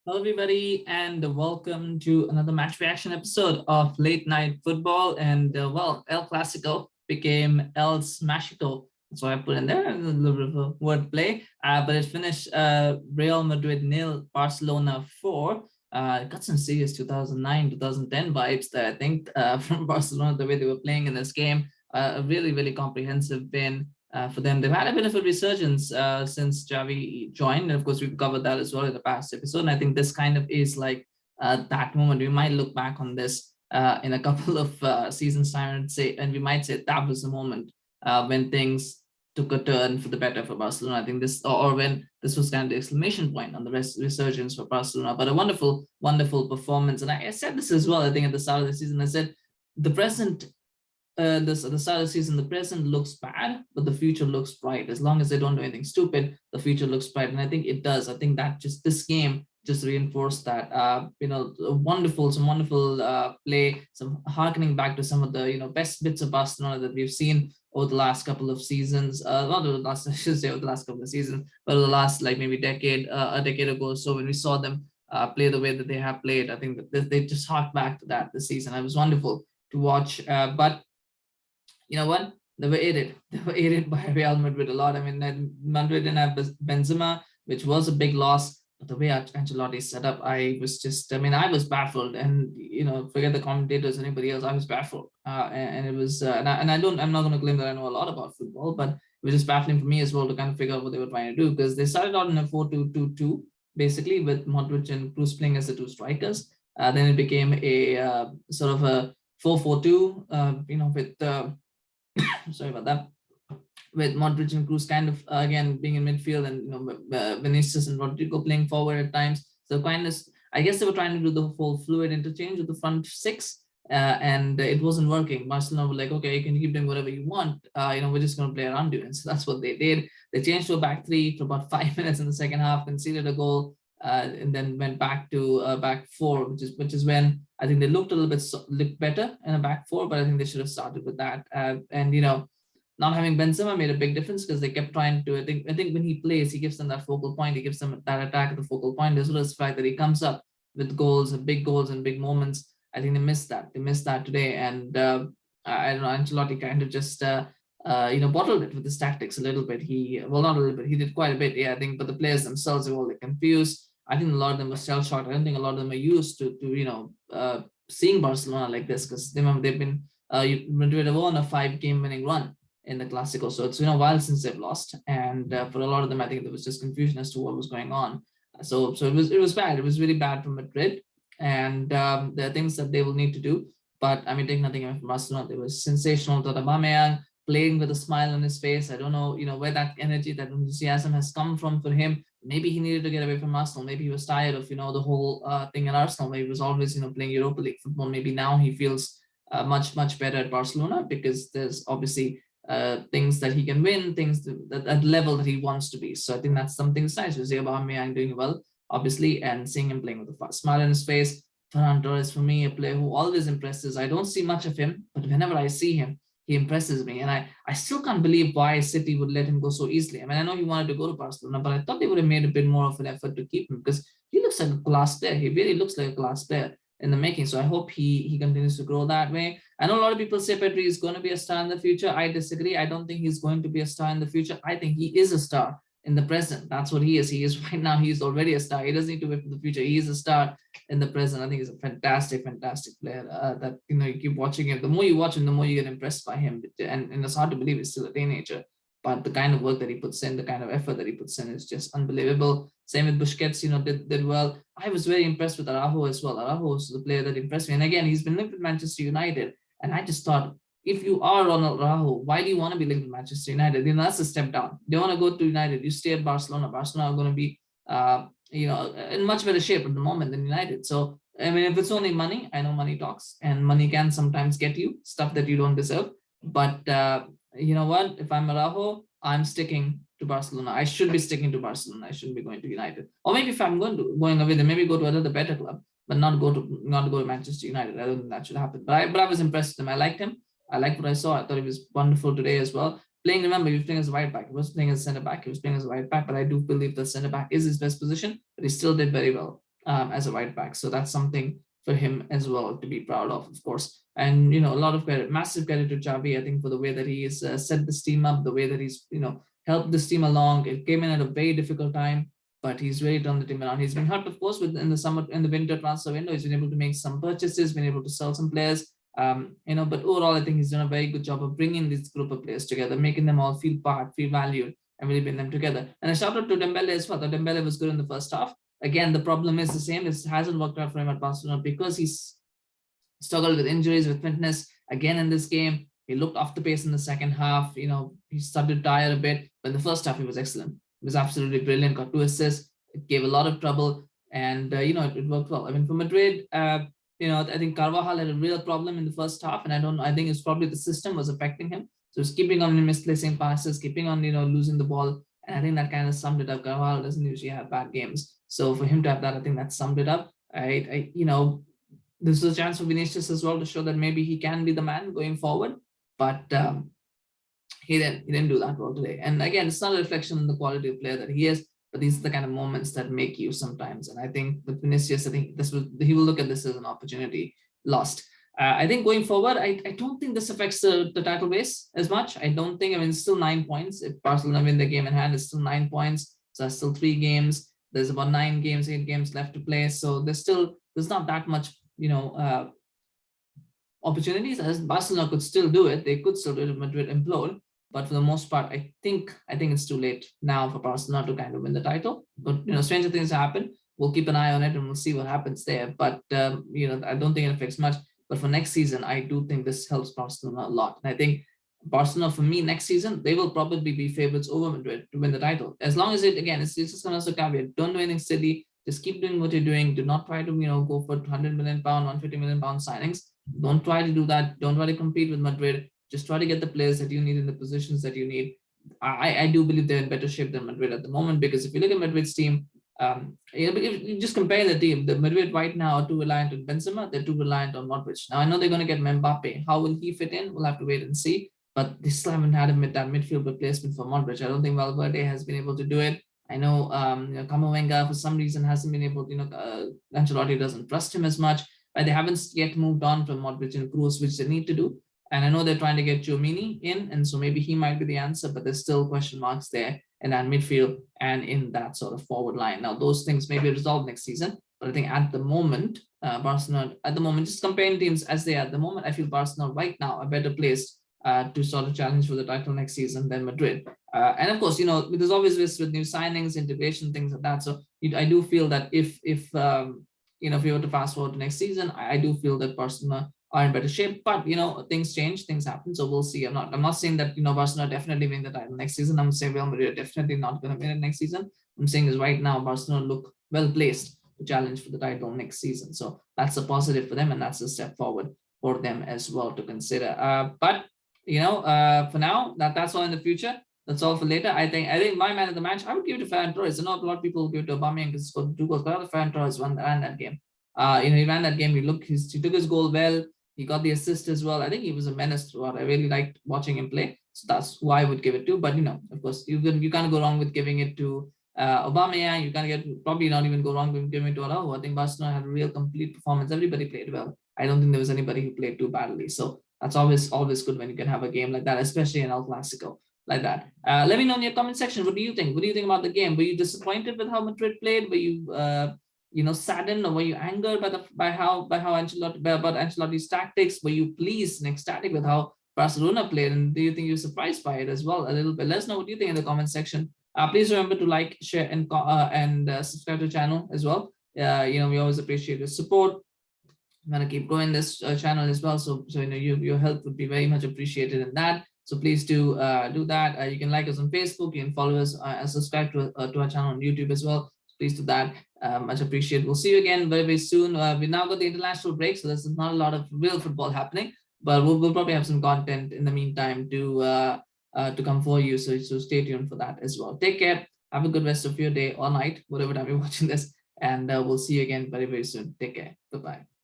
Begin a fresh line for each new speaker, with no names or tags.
Hello, everybody, and welcome to another match reaction episode of Late Night Football. And El Clasico became El SMASHICO. That's why I put in there a little bit of a wordplay. But it finished Real Madrid nil, Barcelona 4. It got some serious 2009, 2010 vibes there, I think, from Barcelona, the way they were playing in this game. A really, really comprehensive win for them. They've had a bit of a resurgence since Xavi joined. And of course, we've covered that as well in the past episode. And I think this kind of is like that moment. We might look back on this in a couple of seasons' time and say, and we might say that was the moment when things took a turn for the better for Barcelona. I think this, or when this was kind of the exclamation point on the resurgence for Barcelona. But a wonderful, wonderful performance. And I said this as well, I think at the start of the season, I said, the present the start of the season, the present looks bad, but the future looks bright. As long as they don't do anything stupid, the future looks bright. And I think it does. I think that just this game just reinforced that. Some wonderful play, some harkening back to some of the best bits of Barcelona that we've seen over the last couple of seasons. Not over the last, I should say, over the last couple of seasons, but over the last like maybe a decade ago or so, when we saw them play the way that they have played. I think that they just hark back to that this season. It was wonderful to watch. But you know what? They were aided. They were aided by Real Madrid a lot. I mean, Madrid didn't have Benzema, which was a big loss. But the way Ancelotti set up, I was baffled. And forget the commentators, anybody else, I was baffled. And it was, I'm not going to claim that I know a lot about football, but it was just baffling for me as well to kind of figure out what they were trying to do, because they started out in a 4-2-2-2, basically with Modric and Kroos playing as the two strikers. Then it became a sort of a 4-4-2, with sorry about that, with Modric and Kroos kind of again being in midfield, and Vinicius and Rodrygo playing forward at times. So kind of, I guess they were trying to do the whole fluid interchange with the front six, and it wasn't working. Barcelona were like, okay, you can keep doing whatever you want. We're just going to play around you, and so that's what they did. They changed to a back three for about 5 minutes in the second half, conceded a goal, and then went back to back four, which is when I think they looked a little bit better in a back four, but I think they should have started with that. Not having Benzema made a big difference, because they kept trying to. I think when he plays, he gives them that focal point. He gives them that attack at the focal point, as well as the fact that he comes up with goals and big moments. I think they missed that. They missed that today, and I don't know. Ancelotti kind of just bottled it with his tactics a little bit. Not a little bit. He did quite a bit. Yeah, I think. But the players themselves were all confused. I think a lot of them were shell shocked. I don't think a lot of them are used to seeing Barcelona like this, because they've been Madrid have won a 5-game winning run in the Clasico, so it's been a while since they've lost, and for a lot of them, I think there was just confusion as to what was going on. So it was bad. It was really bad for Madrid, and there are things that they will need to do. But I mean, take nothing away from Barcelona. They were sensational. Aubameyang playing with a smile on his face. I don't know, where that energy, that enthusiasm has come from for him. Maybe he needed to get away from Arsenal. Maybe he was tired of, the whole thing at Arsenal, where he was always, playing Europa League football. Maybe now he feels much better at Barcelona, because there's obviously things that he can win, things that at level that he wants to be. So I think that's something that's nice to see Aubameyang doing well, obviously, and seeing him playing with a smile on his face. Ferran Torres, for me, a player who always impresses. I don't see much of him, but whenever I see him, he impresses me. And I still can't believe why City would let him go so easily. I mean, I know he wanted to go to Barcelona, but I thought they would have made a bit more of an effort to keep him, because he looks like a class player. He really looks like a class player in the making. So I hope he continues to grow that way. I know a lot of people say Pedri is going to be a star in the future. I disagree. I don't think he's going to be a star in the future. I think he is a star in the present. That's what he is. He is right now. He's already a star. He doesn't need to wait for the future. He is a star in the present. I think he's a fantastic player. That you keep watching him. The more you watch him, the more you get impressed by him. And it's hard to believe he's still a teenager. But the kind of work that he puts in, the kind of effort that he puts in, is just unbelievable. Same with Busquets, did well. I was very impressed with Araujo as well. Araujo was the player that impressed me. And again, he's been linked with Manchester United. And I just thought, if you are Ronald Araujo, why do you want to be linked with Manchester United? That's a step down. You want to go to United, you stay at Barcelona. Barcelona are going to be, in much better shape at the moment than United. So, I mean, if it's only money, I know money talks, and money can sometimes get you stuff that you don't deserve. But you know what? If I'm Araujo, I'm sticking to Barcelona. I should be sticking to Barcelona. I shouldn't be going to United. Or maybe if I'm going away, then maybe go to another better club, but not go to Manchester United. I don't think that should happen. But I was impressed with him. I liked him. I liked what I saw. I thought he was wonderful today as well. Playing, remember, he was playing as a right back. He was playing as a centre back. He was playing as a right back, but I do believe the centre back is his best position. But he still did very well. as a right back. So that's something for him as well to be proud of course. And a lot of credit, massive credit to Xavi, I think, for the way that he has set this team up, the way that he's helped this team along. It came in at a very difficult time, but he's really turned the team around. He's been hurt, of course, in the winter transfer window. He's been able to make some purchases, been able to sell some players. But overall, I think he's done a very good job of bringing this group of players together, making them all feel part, feel valued, and really bring them together. And a shout out to Dembele as well. Dembele was good in the first half. Again, the problem is the same. It hasn't worked out for him at Barcelona because he's struggled with injuries, with fitness. Again, in this game, he looked off the pace in the second half. He started to tire a bit. But in the first half, he was excellent. He was absolutely brilliant. Got 2 assists. It gave a lot of trouble, and it worked well. I mean, for Madrid, I think Carvajal had a real problem in the first half, and I think it's probably the system was affecting him. So he's keeping on misplacing passes, keeping on losing the ball, and I think that kind of summed it up. Carvajal doesn't usually have bad games, so for him to have that, I think that summed it up. This is a chance for Vinicius as well to show that maybe he can be the man going forward, but he didn't do that well today. And again, it's not a reflection on the quality of player that he is, but these are the kind of moments that make you sometimes. And I think with Vinicius, I think he will look at this as an opportunity lost. I think going forward, I don't think this affects the title race as much. I don't think. I mean, it's still 9 points. If Barcelona win the game in hand, it's still 9 points. So that's still 3 games. There's about 8 games left to play. So there's not that much opportunities, as Barcelona could still do it. They could still do it if Madrid implode. But for the most part, I think it's too late now for Barcelona to kind of win the title. But stranger things happen. We'll keep an eye on it and we'll see what happens there. But I don't think it affects much. But for next season, I do think this helps Barcelona a lot. And I think Barcelona, for me, next season, they will probably be favorites over Madrid to win the title. As long as it's just going to caveat. Don't do anything silly. Just keep doing what you're doing. Do not try to, go for 100 million pound, 150 million pound signings. Don't try to do that. Don't try to compete with Madrid. Just try to get the players that you need in the positions that you need. I do believe they're in better shape than Madrid at the moment, because if you look at Madrid's team, if you just compare the team, the Madrid right now are too reliant on Benzema, they're too reliant on Modric. Now I know they're going to get Mbappe. How will he fit in? We'll have to wait and see. But they still haven't had that midfield replacement for Modric. I don't think Valverde has been able to do it. I know, Camavinga for some reason hasn't been able to. Ancelotti doesn't trust him as much. But they haven't yet moved on from Modric and Kroos, which they need to do. And I know they're trying to get Tchouaméni in, and so maybe he might be the answer, but there's still question marks there in that midfield and in that sort of forward line. Now, those things may be resolved next season, but I think at the moment, Barcelona, just comparing teams as they are at the moment, I feel Barcelona right now are better placed to sort of challenge for the title next season than Madrid. And of course, there's always risks with new signings, integration, things like that. So I do feel that if we were to fast forward to next season, I do feel that Barcelona are in better shape, but things change, things happen, so we'll see. I'm not saying that Barcelona definitely win the title next season. I'm saying Real Madrid are definitely not going to win it next season. I'm saying is right now Barcelona look well placed to challenge for the title next season, so that's a positive for them, and that's a step forward for them as well to consider. But for now, that's all in the future. That's all for later. I think my man of the match, I would give it to Ferran Torres. I know a lot of people give it to Aubameyang because he scored 2 goals, but I thought Ferran Torres ran that game. He ran that game. He took his goal well. He got the assist as well. I think he was a menace throughout. I really liked watching him play. So that's who I would give it to. But of course, you can't go wrong with giving it to Aubameyang. You can't probably not even go wrong with giving it to Araujo. I think Barcelona had a real complete performance. Everybody played well. I don't think there was anybody who played too badly. So that's always good when you can have a game like that, especially in El Clasico like that. Let me know in your comment section. What do you think? What do you think about the game? Were you disappointed with how Madrid played? Were you saddened, or were you angered by Ancelotti's tactics? Were you pleased and ecstatic with how Barcelona played? And do you think you're surprised by it as well a little bit? Let us know what you think in the comment section. Please remember to like, share, and subscribe to the channel as well. We always appreciate your support. I'm gonna keep growing this channel as well. So your help would be very much appreciated in that. So please do that. You can like us on Facebook. You can follow us and subscribe to our channel on YouTube as well. Please do that. Much appreciated. We'll see you again very, very soon. We now got the international break, so there's not a lot of real football happening, but we'll probably have some content in the meantime to come for you. So stay tuned for that as well. Take care. Have a good rest of your day or night, whatever time you're watching this, and we'll see you again very, very soon. Take care. Bye-bye.